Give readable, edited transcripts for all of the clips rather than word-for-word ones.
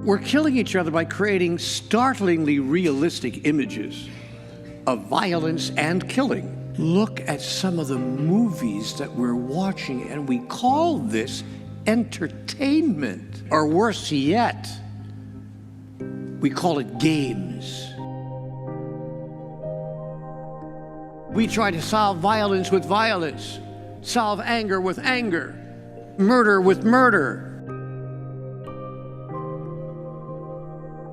We're killing each other by creating startlingly realistic images of violence and killing. Look at some of the movies that we're watching, and we call this entertainment. Or worse yet, we call it games. We try to solve violence with violence, solve anger with anger, murder with murder.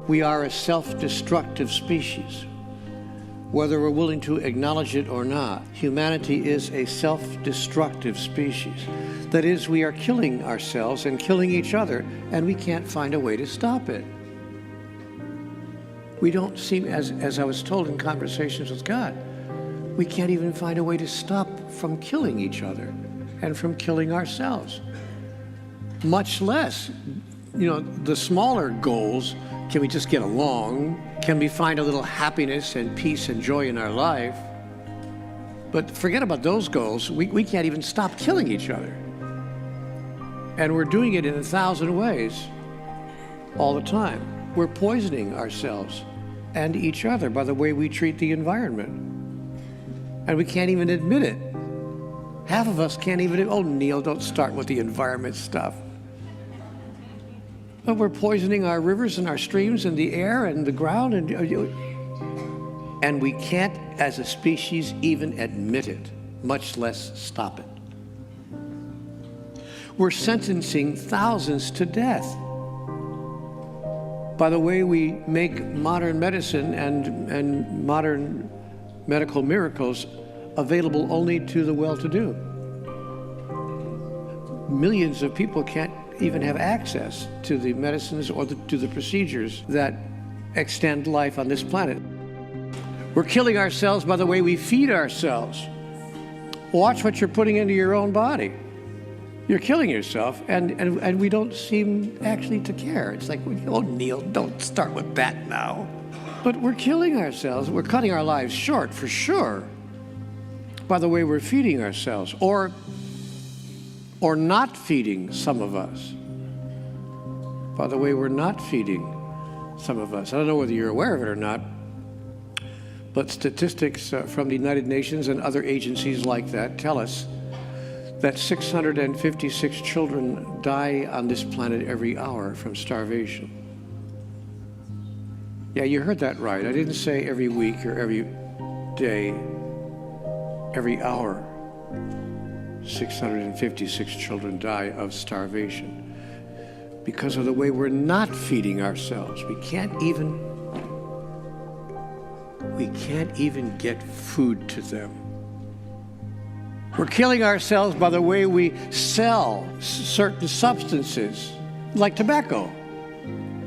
We are a self-destructive species. Whether we're willing to acknowledge it or not, humanity is a self-destructive species. That is, we are killing ourselves and killing each other, and we can't find a way to stop it. We don't seem, as I was told in conversations with God, we can't even find a way to stop from killing each other and from killing ourselves. Much less, the smaller goals. Can we just get along? Can we find a little happiness and peace and joy in our life? But forget about those goals. We can't even stop killing each other. And we're doing it in 1,000 ways all the time. We're poisoning ourselves and each other by the way we treat the environment. And we can't even admit it. Half of us can't even, oh, Neil, don't start with the environment stuff. But we're poisoning our rivers and our streams and the air and the ground, and we can't, as a species, even admit it, much less stop it. We're sentencing thousands to death by the way we make modern medicine and modern medical miracles available only to the well-to-do. Millions of people can't even have access to the medicines or to the procedures that extend life on this planet. We're killing ourselves by the way we feed ourselves. Watch what you're putting into your own body. You're killing yourself, and we don't seem actually to care. It's like, oh, Neil, don't start with that now. But we're killing ourselves. We're cutting our lives short, for sure, by the way we're feeding ourselves, or not feeding some of us, by the way we're not feeding some of us. I don't know whether you're aware of it or not, but statistics from the United Nations and other agencies like that tell us that 656 children die on this planet every hour from starvation. Yeah, you heard that right. I didn't say every week or every day, every hour. 656 children die of starvation because of the way we're not feeding ourselves. We can't even get food to them. We're killing ourselves by the way we sell certain substances, like tobacco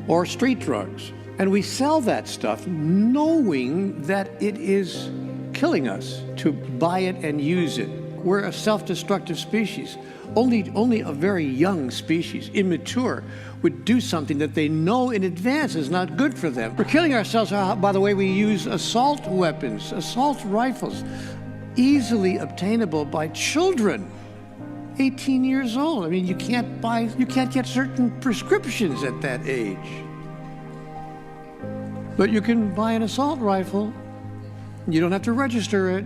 or street drugs. And we sell that stuff knowing that it is killing us to buy it and use it. We're a self-destructive species. Only a very young species, immature, would do something that they know in advance is not good for them. We're killing ourselves by the way we use assault weapons, assault rifles, easily obtainable by children, 18 years old. I mean, you can't get certain prescriptions at that age. But you can buy an assault rifle. You don't have to register it.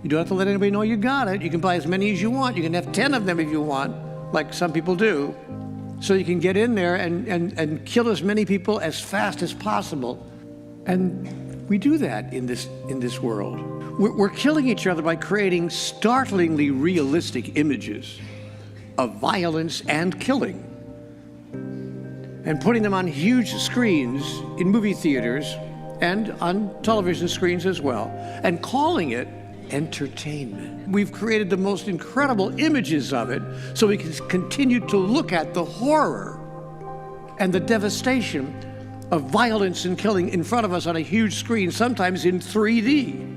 You don't have to let anybody know you got it. You can buy as many as you want. You can have 10 of them if you want, like some people do. So you can get in there and kill as many people as fast as possible. And we do that in this world. We're killing each other by creating startlingly realistic images of violence and killing, and putting them on huge screens in movie theaters and on television screens as well, and calling it entertainment. We've created the most incredible images of it so we can continue to look at the horror and the devastation of violence and killing in front of us on a huge screen, sometimes in 3D.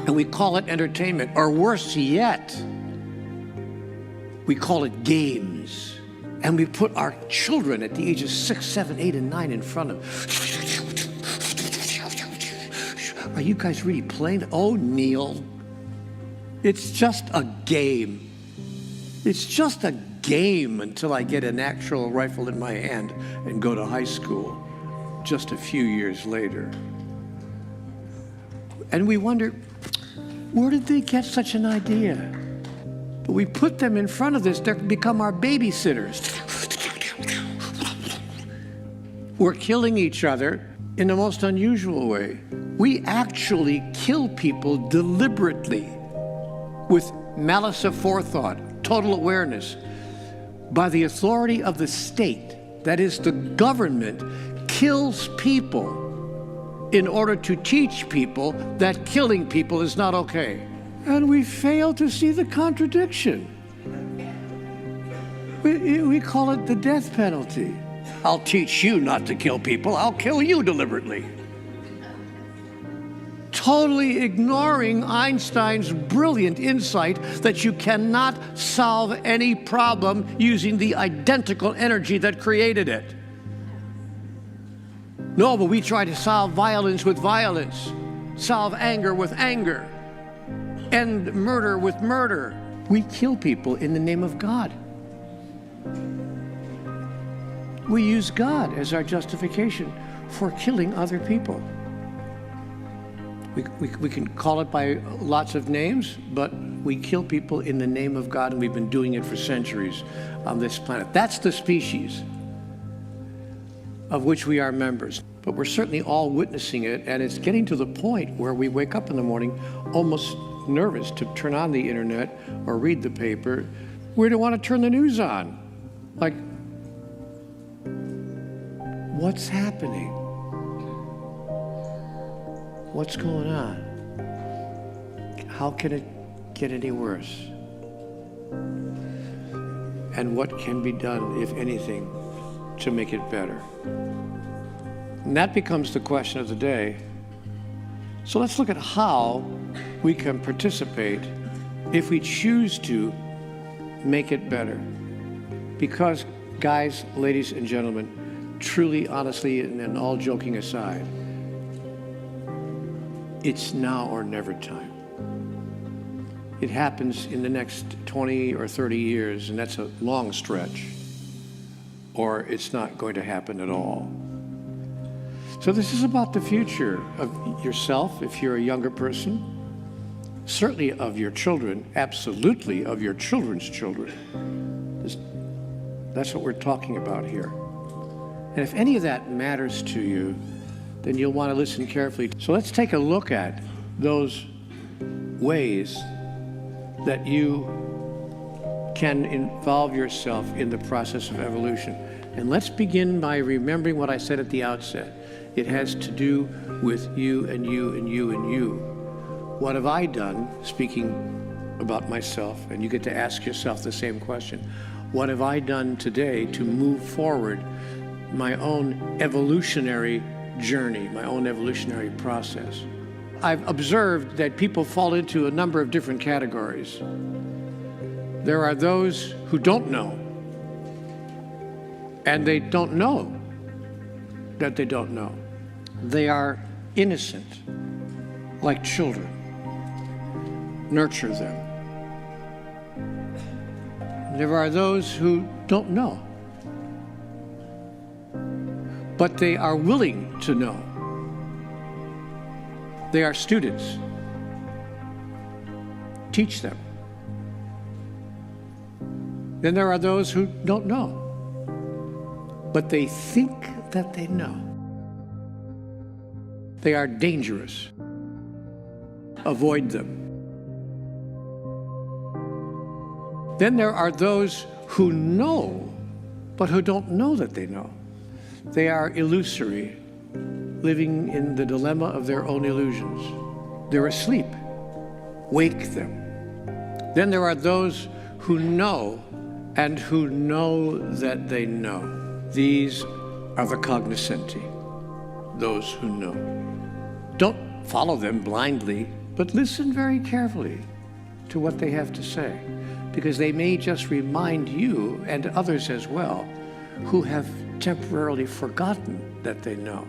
And we call it entertainment, or worse yet, we call it games. And we put our children at the ages 6, 7, 8, and 9 in front of. Are you guys really playing? Oh, Neil, it's just a game. It's just a game until I get an actual rifle in my hand and go to high school just a few years later. And we wonder, where did they get such an idea? But we put them in front of this, they become our babysitters. We're killing each other in the most unusual way. We actually kill people deliberately with malice aforethought, total awareness, by the authority of the state. That is, the government kills people in order to teach people that killing people is not okay. And we fail to see the contradiction. We call it the death penalty. I'll teach you not to kill people, I'll kill you deliberately. Totally ignoring Einstein's brilliant insight that you cannot solve any problem using the identical energy that created it. No, but we try to solve violence with violence, solve anger with anger, end murder with murder. We kill people in the name of God. We use God as our justification for killing other people. We can call it by lots of names, but we kill people in the name of God, and we've been doing it for centuries on this planet. That's the species of which we are members. But we're certainly all witnessing it, and it's getting to the point where we wake up in the morning almost nervous to turn on the internet or read the paper. We don't want to turn the news on. Like, what's happening? What's going on? How can it get any worse? And what can be done, if anything, to make it better? And that becomes the question of the day. So let's look at how we can participate if we choose to make it better. Because, guys, ladies and gentlemen, truly, honestly, and all joking aside, it's now or never time. It happens in the next 20 or 30 years, and that's a long stretch, or it's not going to happen at all. So this is about the future of yourself, if you're a younger person, certainly of your children, absolutely of your children's children. That's what we're talking about here. And if any of that matters to you, then you'll want to listen carefully. So let's take a look at those ways that you can involve yourself in the process of evolution. And let's begin by remembering what I said at the outset. It has to do with you and you and you and you. What have I done, speaking about myself, and you get to ask yourself the same question. What have I done today to move forward my own evolutionary journey, my own evolutionary process? I've observed that people fall into a number of different categories. There are those who don't know, and they don't know that they don't know. They are innocent, like children. Nurture them. There are those who don't know, but they are willing to know. They are students. Teach them. Then there are those who don't know, but they think that they know. They are dangerous. Avoid them. Then there are those who know, but who don't know that they know. They are illusory, living in the dilemma of their own illusions. They're asleep. Wake them. Then there are those who know and who know that they know. These are the cognoscenti, those who know. Don't follow them blindly, but listen very carefully to what they have to say, because they may just remind you and others as well who have temporarily forgotten that they know.